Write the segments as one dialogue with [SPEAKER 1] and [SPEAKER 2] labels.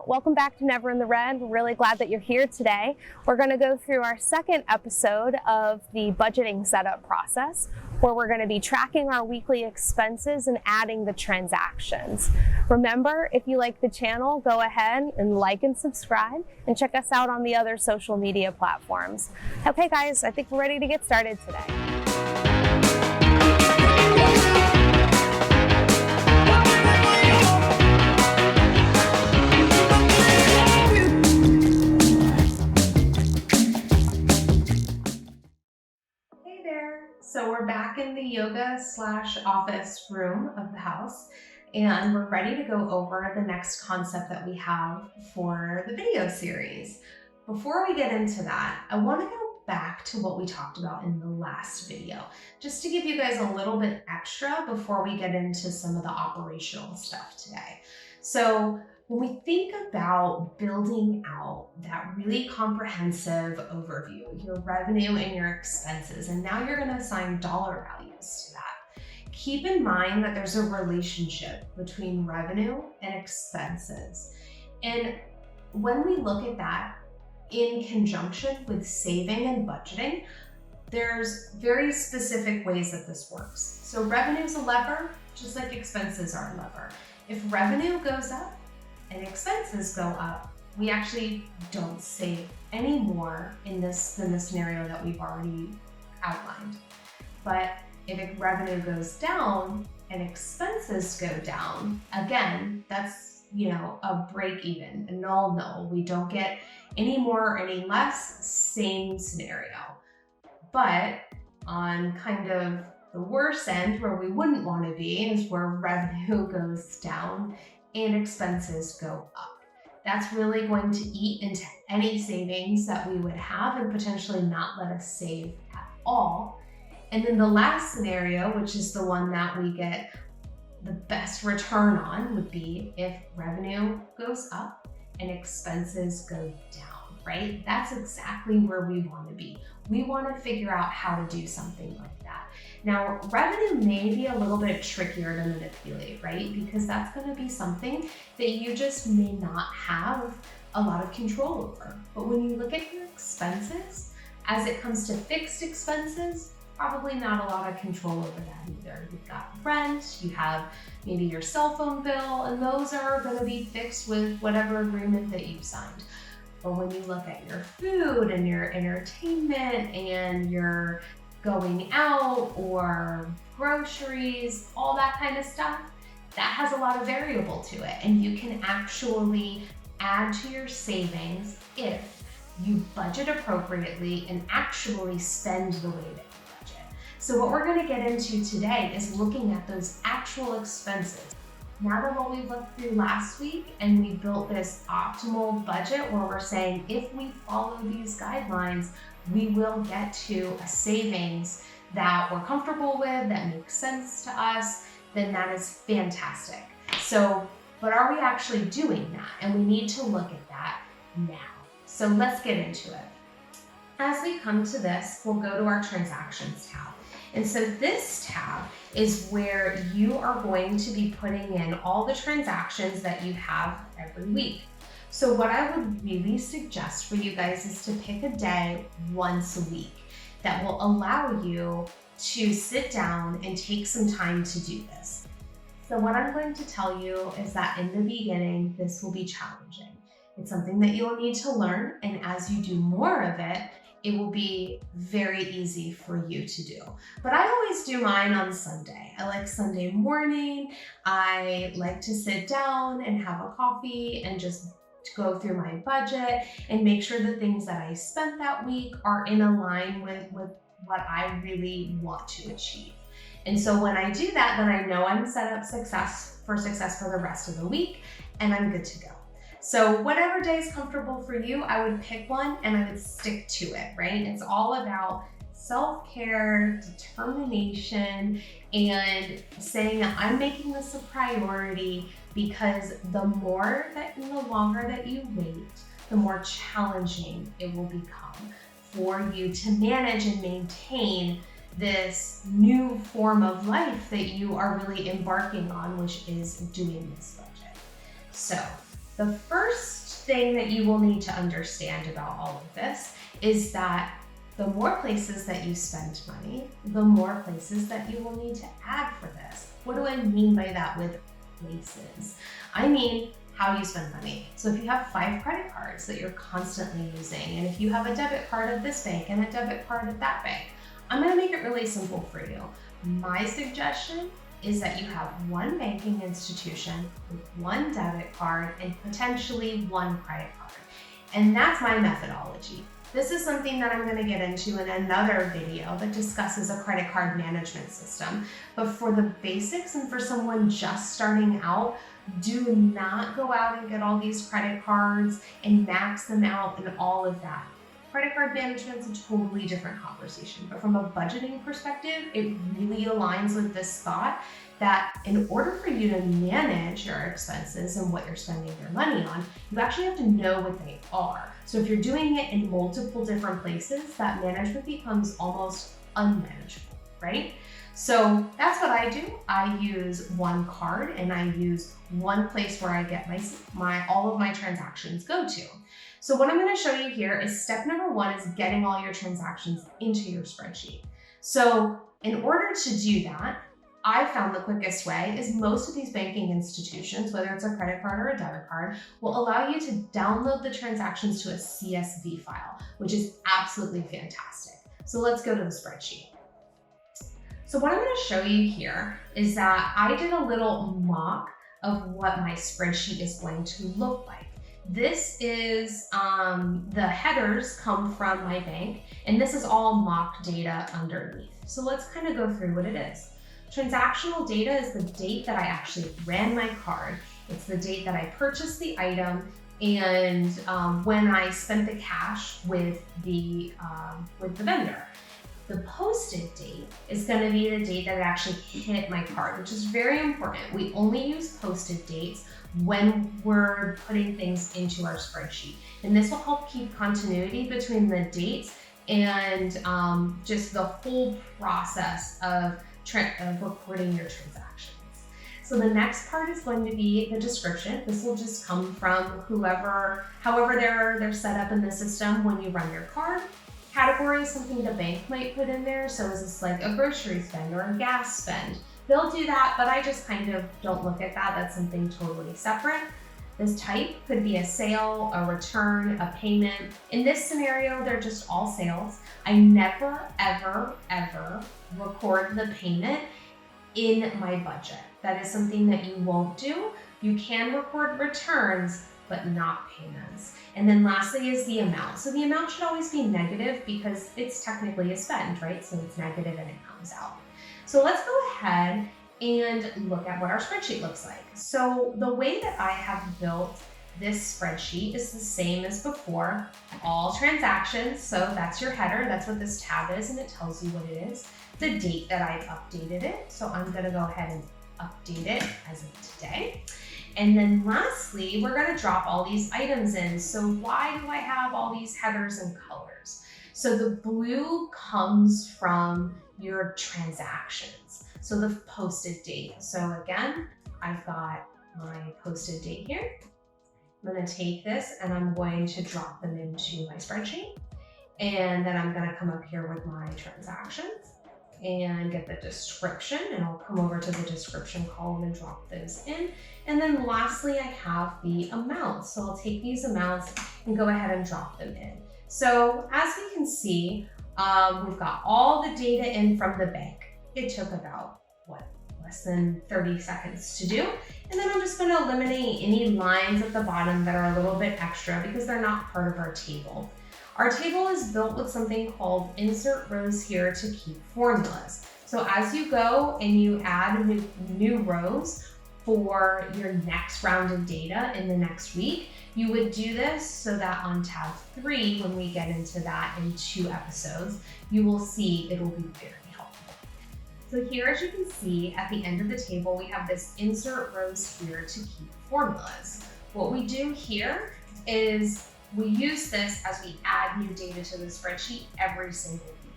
[SPEAKER 1] Welcome back to Never in the Red. We're really glad that you're here today. We're going to go through our second episode of the budgeting setup process, where we're going to be tracking our weekly expenses and adding the transactions. Remember, if you like the channel, go ahead and like and subscribe and check us out on the other social media platforms. Okay guys, I think we're ready to get started today. So we're back in the yoga/office room of the house, and we're ready to go over the next concept that we have for the video series. Before we get into that, I want to go back to what we talked about in the last video, just to give you guys a little bit extra before we get into some of the operational stuff today. So when we think about building out that really comprehensive overview, your revenue and your expenses, and now you're going to assign dollar values to that, keep in mind that there's a relationship between revenue and expenses. And when we look at that in conjunction with saving and budgeting, there's very specific ways that this works. So revenue is a lever, just like expenses are a lever. If revenue goes up, and expenses go up, we actually don't save any more in this than the scenario that we've already outlined. But if revenue goes down and expenses go down, again, that's a break even, a null. We don't get any more or any less, same scenario. But on kind of the worst end, where we wouldn't want to be, is where revenue goes down and expenses go up. That's really going to eat into any savings that we would have and potentially not let us save at all. And then the last scenario, which is the one that we get the best return on, would be if revenue goes up and expenses go down, right? That's exactly where we want to be. We want to figure out how to do something like that. Now, revenue may be a little bit trickier to manipulate, right? Because that's going to be something that you just may not have a lot of control over. But when you look at your expenses, as it comes to fixed expenses, probably not a lot of control over that either. You've got rent, you have maybe your cell phone bill, and those are going to be fixed with whatever agreement that you've signed. But when you look at your food and your entertainment and your going out or groceries, all that kind of stuff, that has a lot of variable to it. And you can actually add to your savings if you budget appropriately and actually spend the way that you budget. So what we're going to get into today is looking at those actual expenses. Now that what we looked through last week and we built this optimal budget where we're saying if we follow these guidelines, we will get to a savings that we're comfortable with, that makes sense to us, then that is fantastic. So, but are we actually doing that? And we need to look at that now. So let's get into it. As we come to this, we'll go to our transactions tab. And so this tab is where you are going to be putting in all the transactions that you have every week. So what I would really suggest for you guys is to pick a day once a week that will allow you to sit down and take some time to do this. So what I'm going to tell you is that in the beginning, this will be challenging. It's something that you'll need to learn, and as you do more of it, it will be very easy for you to do. But I always do mine on Sunday. I like Sunday morning. I like to sit down and have a coffee and just go through my budget and make sure the things that I spent that week are in line with what I really want to achieve. And so when I do that, then I know I'm set up for success for the rest of the week, and I'm good to go. So whatever day is comfortable for you, I would pick one and I would stick to it, right? It's all about self-care, determination, and saying that I'm making this a priority, because the longer that you wait, the more challenging it will become for you to manage and maintain this new form of life that you are really embarking on, which is doing this budget. So The first thing that you will need to understand about all of this is that the more places that you spend money, the more places that you will need to add for this. What do I mean by that with places? I mean how you spend money. So if you have 5 credit cards that you're constantly using, and if you have a debit card at this bank and a debit card at that bank, I'm gonna make it really simple for you. My suggestion is that you have one banking institution with one debit card and potentially one credit card. And that's my methodology. This is something that I'm going to get into in another video that discusses a credit card management system. But for the basics and for someone just starting out, do not go out and get all these credit cards and max them out and all of that. Credit card management is a totally different conversation, but from a budgeting perspective, it really aligns with this thought that in order for you to manage your expenses and what you're spending your money on, you actually have to know what they are. So if you're doing it in multiple different places, that management becomes almost unmanageable, right? So that's what I do. I use one card and I use one place where I get all of my transactions go to. So what I'm going to show you here is step number 1 is getting all your transactions into your spreadsheet. So in order to do that, I found the quickest way is most of these banking institutions, whether it's a credit card or a debit card, will allow you to download the transactions to a CSV file, which is absolutely fantastic. So let's go to the spreadsheet. So what I'm going to show you here is that I did a little mock of what my spreadsheet is going to look like. This is, the headers come from my bank, and this is all mock data underneath. So let's kind of go through what it is. Transactional data is the date that I actually ran my card. It's the date that I purchased the item and when I spent the cash with the vendor. The posted date is going to be the date that it actually hit my card, which is very important. We only use posted dates when we're putting things into our spreadsheet. And this will help keep continuity between the dates and just the whole process of recording your transactions. So the next part is going to be the description. This will just come from however they're set up in the system when you run your card. Category is something the bank might put in there. So is this like a grocery spend or a gas spend? They'll do that, but I just kind of don't look at that. That's something totally separate. This type could be a sale, a return, a payment. In this scenario, they're just all sales. I never, ever, ever record the payment in my budget. That is something that you won't do. You can record returns, but not payments. And then lastly is the amount. So the amount should always be negative because it's technically a spend, right? So it's negative and it comes out. So let's go ahead and look at what our spreadsheet looks like. So the way that I have built this spreadsheet is the same as before. All transactions, so that's your header. That's what this tab is, and it tells you what it is. The date that I've updated it. So I'm gonna go ahead and update it as of today. And then lastly, we're gonna drop all these items in. So why do I have all these headers and colors? So the blue comes from your transactions. So the posted date. So again, I've got my posted date here. I'm gonna take this and I'm going to drop them into my spreadsheet. And then I'm gonna come up here with my transactions and get the description, and I'll come over to the description column and drop those in. And then lastly, I have the amounts. So I'll take these amounts and go ahead and drop them in. So as we can see, we've got all the data in from the bank. It took about, less than 30 seconds to do. And then I'm just gonna eliminate any lines at the bottom that are a little bit extra because they're not part of our table. Our table is built with something called insert rows here to keep formulas. So as you go and you add new rows for your next round of data in the next week, you would do this so that on tab 3, when we get into that in 2 episodes, you will see it will be very helpful. So here, as you can see, at the end of the table, we have this insert rows here to keep formulas. What we do here is we use this as we add new data to the spreadsheet every single week.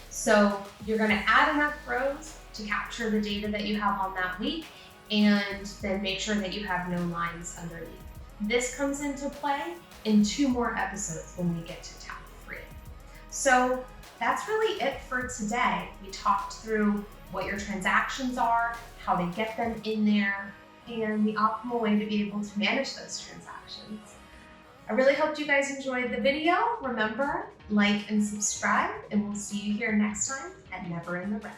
[SPEAKER 1] So you're gonna add enough rows to capture the data that you have on that week, and then make sure that you have no lines underneath. This comes into play in 2 more episodes when we get to tab 3. So that's really it for today. We talked through what your transactions are, how to get them in there, and the optimal way to be able to manage those transactions. I really hope you guys enjoyed the video. Remember, like and subscribe, and we'll see you here next time at Never in the Red.